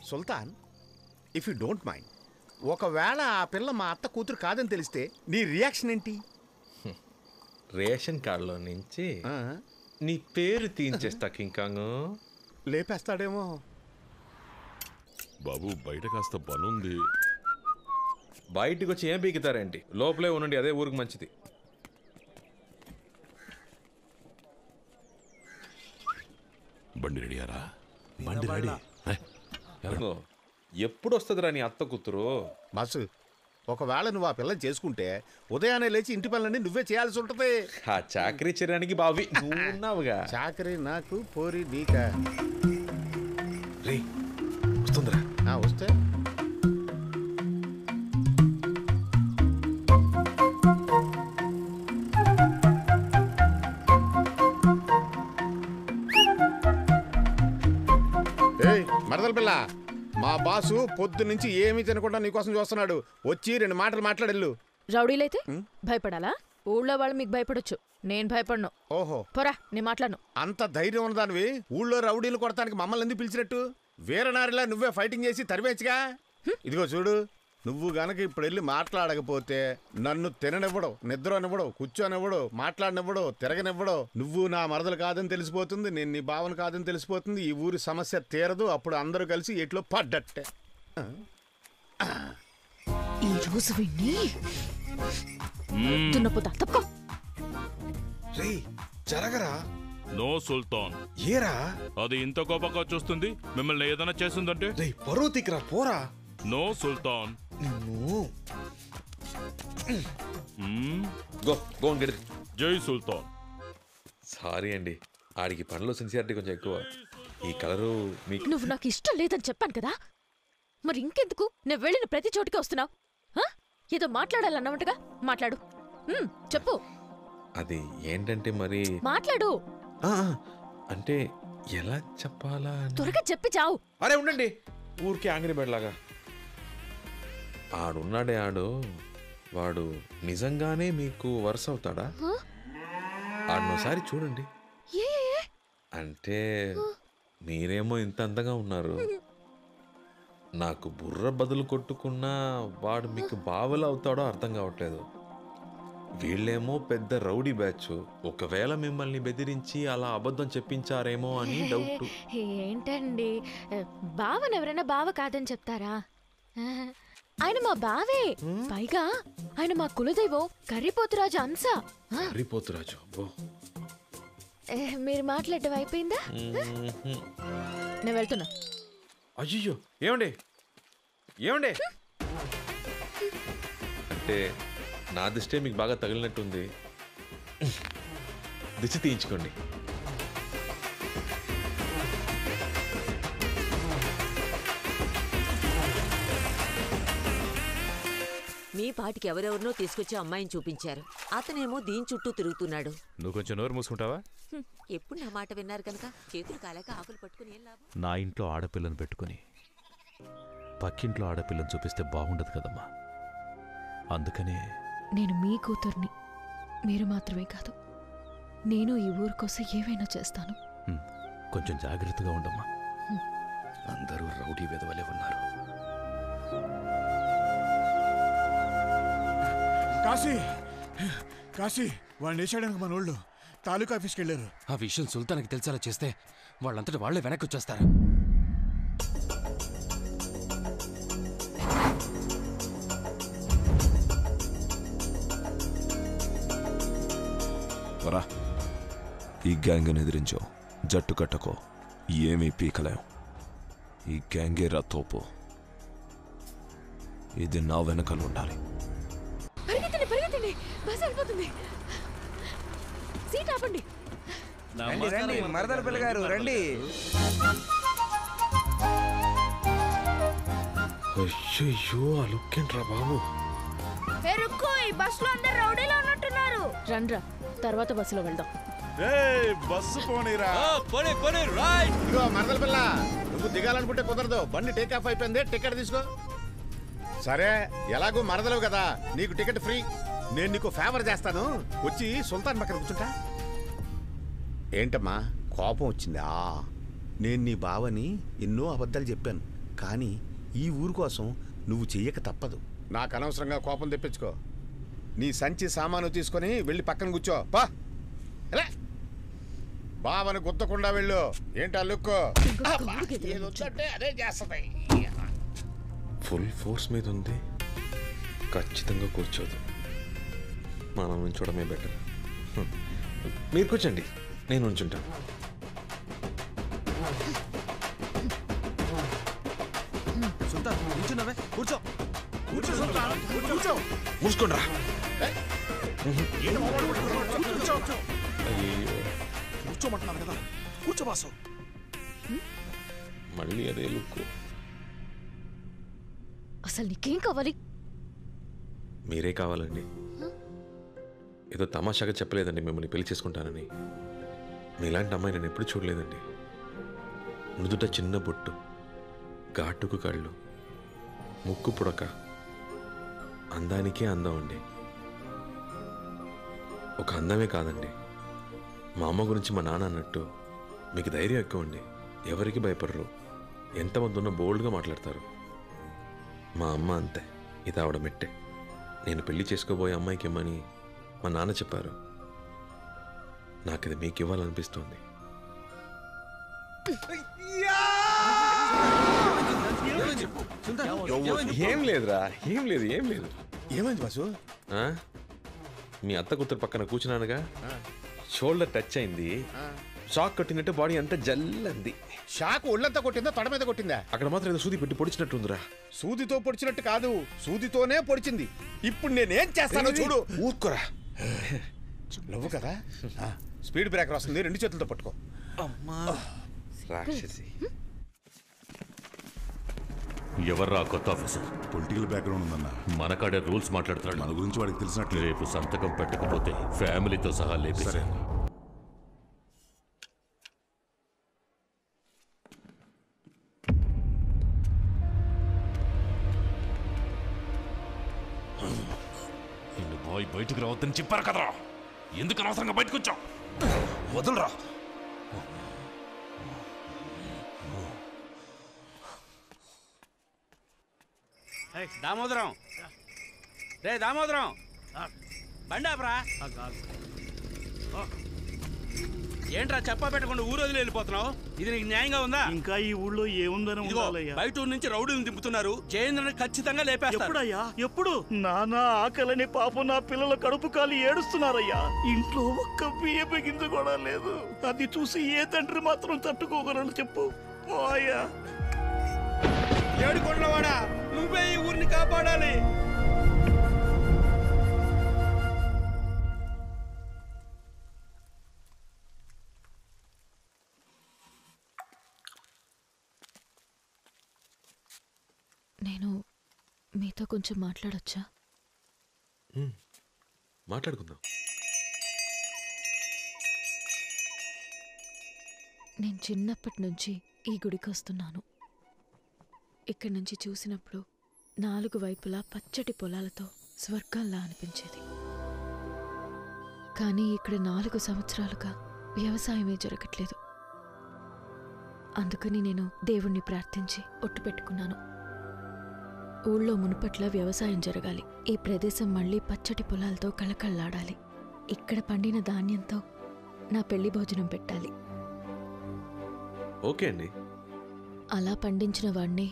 Sultan, if you don't mind, ఒకవేళ ఆ పిల్ల మా అత్త కూతురు కాదని తెలిస్తే నీ రియాక్షన్ ఏంటి? రేషన్ కార్డులో నుంచి నీ పేరు తీయించేస్తా కింకాంగ్. లేపేస్తాడేమో. బాబు బయట కాస్త పనుంది. బయటికి వచ్చి ఏం పీకుతారేంటి? లోపలే ఉండండి, అదే ఊరికి మంచిది. బండి రెడీయారా? బండి రెడీ. ఎప్పుడు వస్తుందిరా నీ అత్త కూతురు? బాసు, ఒకవేళ నువ్వు ఆ పిల్లని చేసుకుంటే ఉదయాన్నే లేచి ఇంటి పనులన్నీ నువ్వే చేయాల్సి ఉంటుంది. ఆ చాకరీ చేయడానికి బావి నువ్వు ఉన్నావుగా. చాకరీ నాకు, పోరి నీకా. రే వస్తుందిరా. వస్తే మరదల పిల్ల, మా బాసు పొద్దు నుంచి ఏమీ తినకుండా నీకోసం చూస్తున్నాడు. వచ్చి 2 మాటలు మాట్లాడెళ్ళు. రౌడీలైతే భయపడాలా? ఊళ్ళో వాళ్ళు మీకు భయపడొచ్చు, నేను భయపడను. ఓహో, పోరా, నేను మాట్లాడను. అంత ధైర్యం ఉన్నదానివి ఊళ్ళో రౌడీలు కొడతానికి మమ్మల్ని ఎందుకు పిలిచినట్టు? వీరనారిలా నువ్వే ఫైటింగ్ చేసి తరివేచ్చుగా. ఇదిగో చూడు, నువ్వు గనక ఇప్పుడు వెళ్ళి మాట్లాడకపోతే నన్ను తిననివ్వడు, నిద్రనివ్వడు, కూర్చోనివ్వడు, మాట్లాడనివ్వడు, తిరగనివ్వడు. నువ్వు నా మరదలు కాదని తెలిసిపోతుంది, నేను నీ భావన కాదని తెలిసిపోతుంది. ఈ ఊరి సమస్య తీరదు. అప్పుడు అందరూ కలిసి ఎట్లో పడ్డట్టే. ఈ రోజు విన్ని దున్నపోతా తప్పుకో. రే జరగరా. నో సుల్తాన్. ఏరా అది ఇంత కోపంగా చూస్తుంది? మిమ్మల్ని ఏదైనా చేసిందంటే? రే పరువు తీకరా, పోరా. నో సుల్తాన్. జై సుల్తాన్. సారీ అండి, ఆడికి పనిలో సిన్సియారిటీ కొంచెం ఎక్కువ. ఈ కలరు మీకు. నువ్వు నాకు ఇష్టం లేదని చెప్పాను కదా, మరి ఇంకెందుకు నేను వెళ్ళిన ప్రతి చోటికి వస్తున్నావు? ఏదో మాట్లాడాలన్నమాటగా మాట్లాడు. చెప్పు. అది ఏంటంటే మరి మాట్లాడు. అంటే ఎలా చెప్పాలా? త్వరగా చెప్పి చావు. అరే ఉండండి, ఊరికే ఆంగిరి బెడ్లాగా. ఆడున్నాడే వాడు నిజంగానే మీకు వరుస అవుతాడా? ఆడనోసారి చూడండి. అంటే మీరేమో ఇంత అందంగా ఉన్నారు, నాకు బుర్ర బదులు కొట్టుకున్నా వాడు మీకు బావలు అవుతాడో అర్థం కావట్లేదు. వీళ్ళేమో పెద్ద రౌడీ బ్యాచ్. ఒకవేళ మిమ్మల్ని బెదిరించి అలా అబద్ధం చెప్పించారేమో అని డౌట్. ఏంటండి, బావని ఎవరైనా బావ కాదని చెప్తారా? ఆయన మా బావే. పైగా ఆయన మా కులదైవం కర్రీపోతురాజు అంశ. కర్రీపోతురాజు? మీరు మాట్లాడటం అయిపోయిందా? నేను వెళ్తున్నా. అయ్యో ఏమండి ఏమండి, అంటే నా దిష్టే మీకు బాగా తగిలినట్టుంది. దిష్టి తీయించుకోండి. మీ పాటికి ఎవరెవరినో తీసుకొచ్చి అమ్మాయిని చూపించారు. అతనేమో దీని చుట్టూ తిరుగుతున్నాడు. నువ్వు కొంచెం నోరు మూసుకుంటావా? ఎప్పుడు నా మాట విన్నారు కనుక చేతులు కాలేక ఆకులు పట్టుకుని ఏం లాభం? నా ఇంట్లో ఆడపిల్లను పెట్టుకుని పక్కింట్లో ఆడపిల్లని చూపిస్తే బాగుండదు కదమ్మా. అందుకనే నేను మీ కూతుర్ని. మీరు మాత్రమే కాదు, నేను ఈ ఊరు కోసం ఏమైనా చేస్తాను. కొంచెం జాగ్రత్తగా ఉండమ్మా. అందరూ రౌడీ వెధవలే ఉన్నారు. కాశీ వాడిని వేసాడానికి మన వాళ్ళు తాలూకా ఆఫీస్కి వెళ్ళారు. ఆ విషయం సుల్తాన్కి తెలిసేలా చేస్తే వాళ్ళంతటి వాళ్లే వెనక్కి వచ్చేస్తారు. ఈ గ్యాంగ్ని ఎదిరించో, జట్టు కట్టకో, ఏమీ పీకలేం. ఈ గ్యాంగే రా తోపు. ఇది నా వెనకాల ఉండాలి. పరిగెత్తండి, బస్ వెళ్ళిపోతుంది. సీట్ ఆపండి. రండి మరదల పిల్లగారు రండి. అయ్యో ఆ లుక్ ఏంట్రా బాబు. ఈ బస్సులో అందరూ రౌడీలో ఉన్నట్టున్నారు. రండ్రా, తర్వాత బస్సులో వెళ్దాం. బస్సు పోనీరా. ఇదిగో మరదల పిల్ల, నువ్వు దిగాలనుకుంటే కుదరదు. బండి టేక్ ఆఫ్ అయిపోయింది, టికెట్ తీసుకో. సరే, ఎలాగో మరదలవు కదా, నీకు టికెట్ ఫ్రీ. నేను నీకు ఫేవర్ చేస్తాను, వచ్చి సుల్తాన్ పక్కన కూర్చుంటా. ఏంటమ్మా కోపం వచ్చిందా? నేను నీ బావని ఎన్నో అబద్ధాలు చెప్పాను, కానీ ఈ ఊరు కోసం నువ్వు చెయ్యక తప్పదు. నాకు అనవసరంగా కోపం తెప్పించుకో. నీ సంచి సామాను తీసుకొని వెళ్ళి పక్కన కూర్చో. పా ఎలా బావని గుద్దకుండా వెళ్ళు. ఏంటా లుక్కో అదే చేస్తాయి. ఫుల్ ఫోర్స్ మీద ఉంది, ఖచ్చితంగా కూర్చోదు. మనం ఉంచడమే బెటర్. మీరు కూర్చోండి, నేను ఉంచుంటాను. కూర్చో మూసుకోండి రా. కూర్చోమంటున్నాను కదా, కూర్చో బాసు. మళ్ళీ అదే లుక్. అసలు నీకేం కావాలి? మీరే కావాలండి. ఏదో తమాషాగా చెప్పలేదండి మిమ్మల్ని పెళ్లి చేసుకుంటానని. మీలాంటి అమ్మాయి నేను ఎప్పుడు చూడలేదండి. నుదుట చిన్న బొట్టు, ఘాటుకు కళ్ళు, ముక్కు పుడక, అందానికే అందం అండి. ఒక అందమే కాదండి, మా అమ్మ గురించి మా నాన్న అన్నట్టు మీకు ధైర్యం ఎక్కువ అండి. ఎవరికి భయపడరు, ఎంతమంది ఉన్నా బోల్డ్గా మాట్లాడతారు. మా అమ్మ అంతే, ఇది ఆవిడ మెట్టే. నేను పెళ్లి చేసుకోబోయే అమ్మాయికి ఇమ్మని మా నాన్న చెప్పారు. నాకు ఇది మీకు ఇవ్వాలనిపిస్తోంది. ఏం లేదురా, ఏం లేదు. ఏమైంది బాసు? మీ అత్త కూతురు పక్కన కూర్చున్నానుగా, షోల్డర్ టచ్ అయింది, షాక్ కొట్టినట్టు బాడీ అంతా జల్లంది. షాక్ ఒళ్ళంతా కొట్టిందా, తొడ మీద కొట్టిందా? అక్కడ మాత్రం ఏదో సూది పెట్టి పొడిచినట్టుందిరా. సూదితో పొడిచినట్టు కాదు, సూదితోనే పొడిచింది. ఇప్పుడు నేనేం చేస్తానో చూడు. ఊరుకోరా. నువ్వు కదా, స్పీడ్ బ్రేకర్ వస్తుంది, 2 చేతులతో పట్టుకో. రాక్షసి. ఎవర్రా కొత్త ఆఫీసర్? పొలిటికల్ బ్యాక్గ్రౌండ్ ఉందన్న. మన కాడే రూల్స్ మాట్లాడుతున్నాడు. మన గురించి వాడికి తెలిసినట్లు. రేపు సంతకం పెట్టకపోతే ఫ్యామిలీతో సహా లేపేశారు. నిన్ను బాయ్ బయటకు రావద్దని చెప్పారు కదరా, ఎందుకు అనవసరంగా బయటకు వచ్చావు? వదలరా. దామోదరం, రే దామోదరం, బండాపరా. ఏంట్రా చెప్పా పెట్టకుండా ఊరు వదిలి వెళ్ళిపోతున్నావు? ఇది నీకు న్యాయంగా ఉందా? ఇంకా ఈ ఊళ్ళో ఏముందని బయట ఊరు నుంచి రౌడీలను దింపుతున్నారు. జయేంద్రని ఖచ్చితంగా లేపేస్తారు. ఎప్పుడయ్యా? ఎప్పుడు? నానా ఆకలని పాపం నా పిల్లల కడుపు కాలి ఏడుస్తున్నారయ్యా. ఇంట్లో ఒక్క బియ్యపు గింజ కూడా లేదు. అది చూసి ఏ తండ్రి మాత్రం తట్టుకోగలరు చెప్పు? పోయా ఏడుకొండలవాడా, నువ్వే ఈ ఊరిని కాపాడాలి. నేను మీతో కొంచెం మాట్లాడొచ్చా? మాట్లాడుకుందాం. నేను చిన్నప్పటి నుంచి ఈ గుడికి వస్తున్నాను. ఇక్కడి నుంచి చూసినప్పుడు 4 వైపులా పచ్చటి పొలాలతో స్వర్గంలా అనిపించేది. కానీ ఇక్కడ 4 సంవత్సరాలుగా వ్యవసాయమే జరగట్లేదు. అందుకని నేను దేవుణ్ణి ప్రార్థించి ఒట్టు పెట్టుకున్నాను. ఊళ్ళో మునుపట్ల వ్యవసాయం జరగాలి. ఈ ప్రదేశం మళ్ళీ పచ్చటి పొలాలతో కళకళలాడాలి. ఇక్కడ పండిన ధాన్యంతో నా పెళ్లి భోజనం పెట్టాలి. ఓకే అండి. అలా పండించిన వాణ్ణి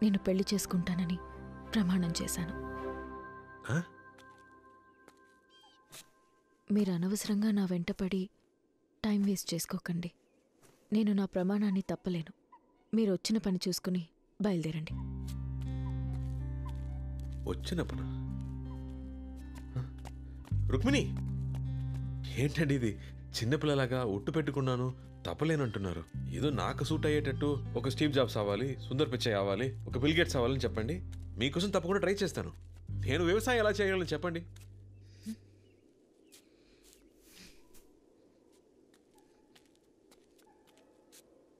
నేను పెళ్లి చేసుకుంటానని ప్రమాణం చేశాను. మీరు అనవసరంగా నా వెంటపడి టైం వేస్ట్ చేసుకోకండి. నేను నా ప్రమాణాన్ని తప్పలేను. మీరు వచ్చిన పని చూసుకుని బయలుదేరండి. వచ్చిన పని? రుక్మిణి, ఏంటండి ఇది? చిన్నపిల్లలాగా ఒట్టు పెట్టుకున్నాను తప్పలేనంటున్నారు. ఏదో నాకు సూట్ అయ్యేటట్టు ఒక స్టీవ్ జాబ్స్ అవ్వాలి, సుందర్ పిచ్చయ్ అవ్వాలి, ఒక బిల్ గేట్స్ అవ్వాలని చెప్పండి. మీకోసం తప్పకుండా ట్రై చేస్తాను. నేను వ్యవసాయం ఎలా చేయగలను చెప్పండి.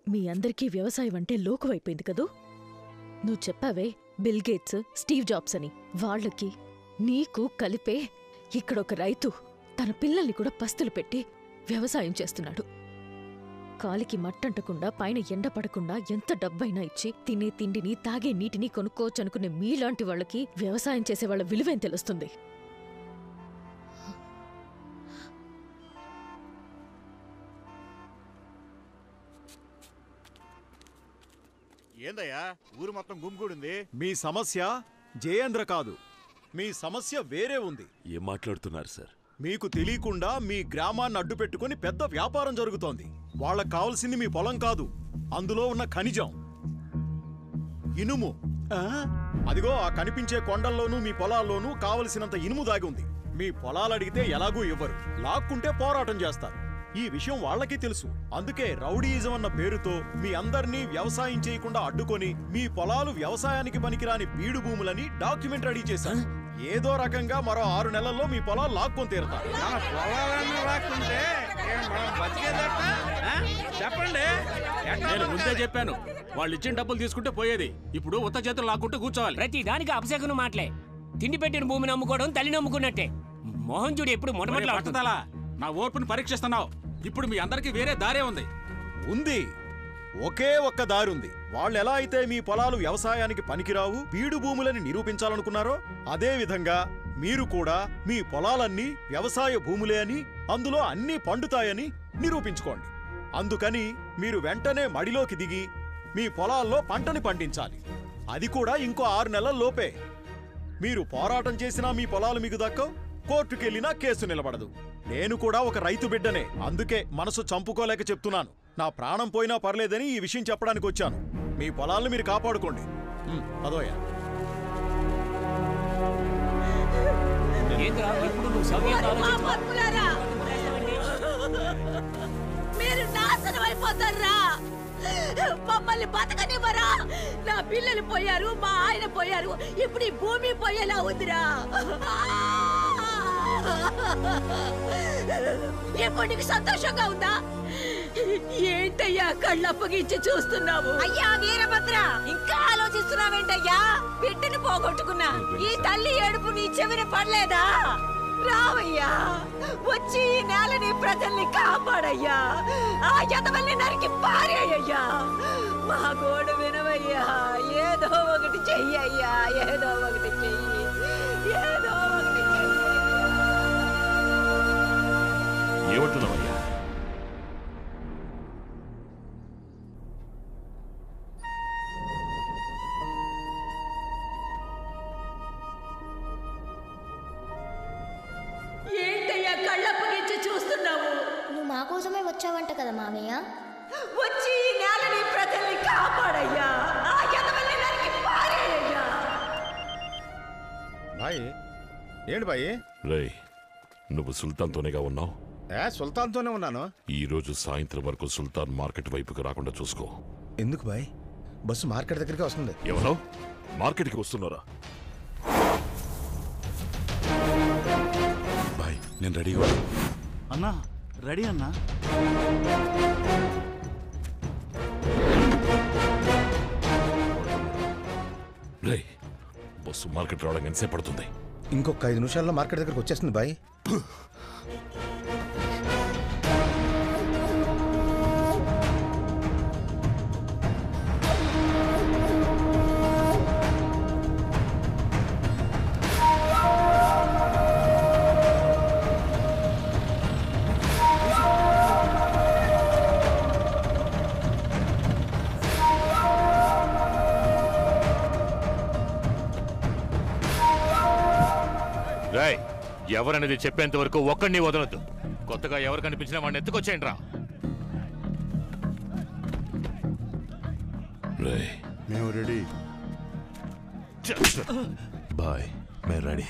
మీ అందరికీ వ్యవసాయం అంటే లోకువైపోయింది కదూ. నువ్వు చెప్పావే బిల్ గేట్స్, స్టీవ్ జాబ్స్ అని. వాళ్ళకి నీకు కలిపే ఇక్కడొక రైతు తన పిల్లల్ని కూడా పస్తులు పెట్టి వ్యవసాయం చేస్తున్నాడు. కాలికి మట్టంటకుండా పైన ఎండ పడకుండా ఎంత డబ్బైనా ఇచ్చి తినే తిండిని తాగే నీటిని కొనుక్కోవచ్చనుకునే మీలాంటి వాళ్ళకి వ్యవసాయం చేసే వాళ్ళ విలువేం తెలుస్తుంది? ఏందయ్యా ఊరు మొత్తం గుమ్మిగూడింది? మీ సమస్య జయేంద్ర కాదు, మీ సమస్య వేరే ఉంది. ఏం మాట్లాడుతున్నారు సార్? మీకు తెలియకుండా మీ గ్రామాన్ని అడ్డు పెట్టుకుని పెద్ద వ్యాపారం జరుగుతోంది. వాళ్ళకు కావాల్సింది మీ పొలం కాదు, అందులో ఉన్న ఖనిజం ఇనుము. అదిగో ఆ కనిపించే కొండల్లోనూ మీ పొలాల్లోనూ కావలసినంత ఇనుము దాగి ఉంది. మీ పొలాలు అడిగితే ఎలాగూ ఇవ్వరు, లాక్కుంటే పోరాటం చేస్తారు. ఈ విషయం వాళ్ళకి తెలుసు. అందుకే రౌడీయిజం అన్న పేరుతో మీ అందర్నీ వ్యవసాయం చేయకుండా అడ్డుకొని మీ పొలాలు వ్యవసాయానికి పనికిరాని బీడు భూములని డాక్యుమెంట్ రెడీ చేశారు. ఏదో రకంగా మరో 6 నెలల్లో మీ పొలాలు లాక్కొని తీరుతారు. చెప్పండి. నేను ముందే చెప్పాను, వాళ్ళు ఇచ్చిన డబ్బులు తీసుకుంటే పోయేది. ఇప్పుడు ఉత్త చేతులు లాక్కుంటూ కూర్చోవాలి. ప్రతి దానికి అపశకునం మాటలే. తిండి పెట్టిన భూమిని అమ్ముకోవడం తల్లిని అమ్ముకున్నట్టే. మోహన్ చూడు ఎప్పుడు మొట్టమొదటి నా ఓర్పుని పరీక్షిస్తున్నావు. ఇప్పుడు మీ అందరికి వేరే దారే ఉంది. ఒకే ఒక్క దారి ఉంది. వాళ్ళెలా అయితే మీ పొలాలు వ్యవసాయానికి పనికిరావు, బీడు భూములని నిరూపించాలనుకున్నారో అదే విధంగా మీరు కూడా మీ పొలాలన్నీ వ్యవసాయ భూములే అని, అందులో అన్నీ పండుతాయని నిరూపించుకోండి. అందుకని మీరు వెంటనే మడిలోకి దిగి మీ పొలాల్లో పంటని పండించాలి. అది కూడా ఇంకో 6 నెలల్లోపే. మీరు పోరాటం చేసినా మీ పొలాలు మీకు దక్కవు, కోర్టుకెళ్ళినా కేసు నిలబడదు. నేను కూడా ఒక రైతు బిడ్డనే, అందుకే మనసు చంపుకోలేక చెప్తున్నాను. నా ప్రాణం పోయినా పర్లేదని ఈ విషయం చెప్పడానికి వచ్చాను. మీ పొలాలను మీరు కాపాడుకోండి. అదోయా మీరు నాశనం అయిపోతారా? మమ్మల్ని బతకనివ్వరా? నా పిల్లలు పోయారు, మా ఆయన పోయారు, ఇప్పుడు ఈ భూమి పోయేలా ఉందిరా. ఇప్పుడు నీకు సంతోషంగా ఉందా? ఏంటయ్యా కళ్ళప్పగించి చూస్తున్నావు? అయ్యా వీరభద్ర, ఇంకా ఆలోచిస్తున్నావేంటయ్యా? బిడ్డని పోగొట్టుకున్నా ఈ తల్లి ఏడుపు నీ చెవిన పడలేదా? రావయ్యా, వచ్చి ఈ నేలని ప్రజల్ని కాపాడయ్యా. ఆ యతవల్ని నరికి పారేయ్యా. మా గోడు వినవయ్యా. ఏదో ఒకటి చెయ్యయ్యా, ఏదో ఒకటి చెయ్యి, ఏదో ఒకటి చెయ్యి. ఏమంటున్నావయ్యా? ఏంటయ్యా కళ్ళప్పగించి చూస్తున్నావు? నువ్వు మా కోసమే వచ్చావంట కదా మావయ్య. వచ్చి ఈ నేలని ప్రజల్ని కాపాడయ్యా. ఆ యతవల్ని నరికి పారేయ్యా. బాయ్ ఏంటి బాయ్? రేయ్, నువ్వు సుల్తాన్తోనేగా ఉన్నావు? సుల్తాన్తోనే ఉన్నాను. ఈ రోజు సాయంత్రం వరకు సుల్తాన్ మార్కెట్ వైపుకి రాకుండా చూసుకో. ఎందుకు బాయ్? బస్సు మార్కెట్ దగ్గరికి వస్తుంది. ఎవరో మార్కెట్కి వస్తున్నారా? బాయ్ నేను రెడీగా అన్నా. రెడీ అన్నా. రేయ్, బస్సు మార్కెట్ రావడానికి ఎంతసేపు పడుతుంది? ఇంకొక 5 నిమిషాల్లో మార్కెట్ దగ్గరికి వచ్చేస్తుంది బాయ్. రాయ్, ఎవరనేది చెప్పేంత వరకు ఒక్కడిని వదలొద్దు. కొత్తగా ఎవరు కనిపించినా వాడిని ఎత్తుకొచ్చేయండి రా. మేము రెడీ. బాయ్ మేము రెడీ.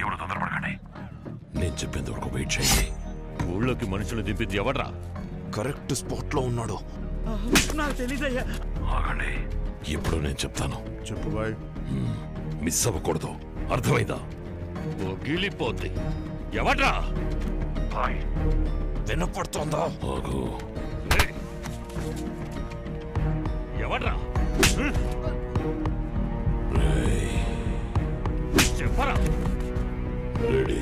ఎవరు తొందరపడకండి, నేను చెప్పేంత వరకు వెయిట్ చేయండి. ఊళ్ళోకి మనుషులు దింపింది ఎవడ్రా? కరెక్ట్ స్పాట్ లో ఉన్నాడు. నాకు తెలీదయ్యా. ఆగండి, ఇప్పుడు నేను చెప్తాను. చెప్పు బాయ్. మిస్ అవ్వకూడదు, అర్థమైందా? గిలిపోద్ది. ఎవడ్రా? బాయ్ వినపడుతోందా? ఆగు. ఎవడ్రా? చెప్పరా. రెడీ.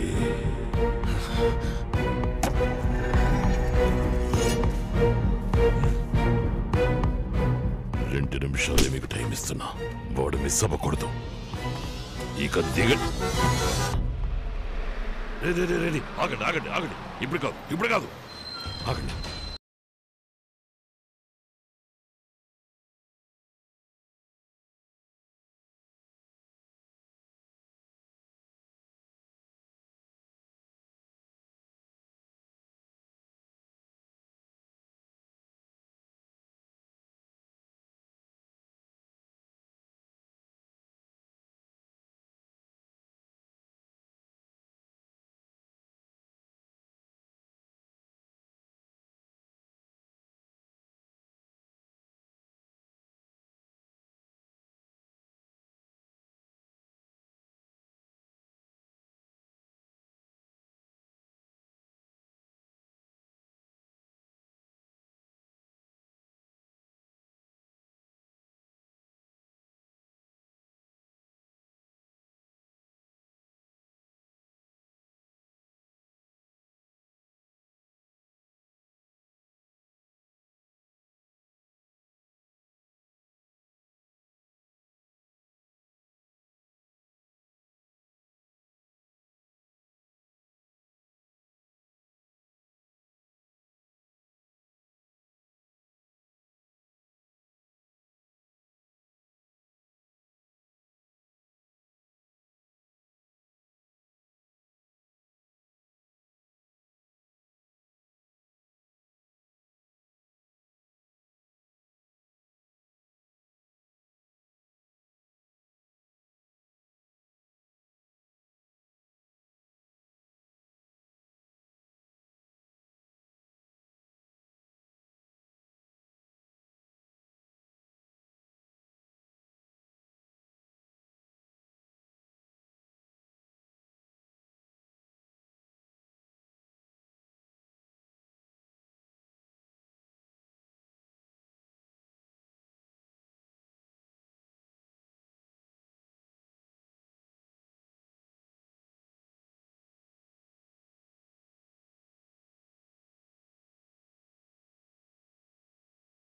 ప్రేమిస్తున్నా వాడు మిస్ అవ్వకూడదు. ఇక దిగండి. ఆగండి ఆగండి ఆగండి. ఇప్పుడు కాదు ఆగండి.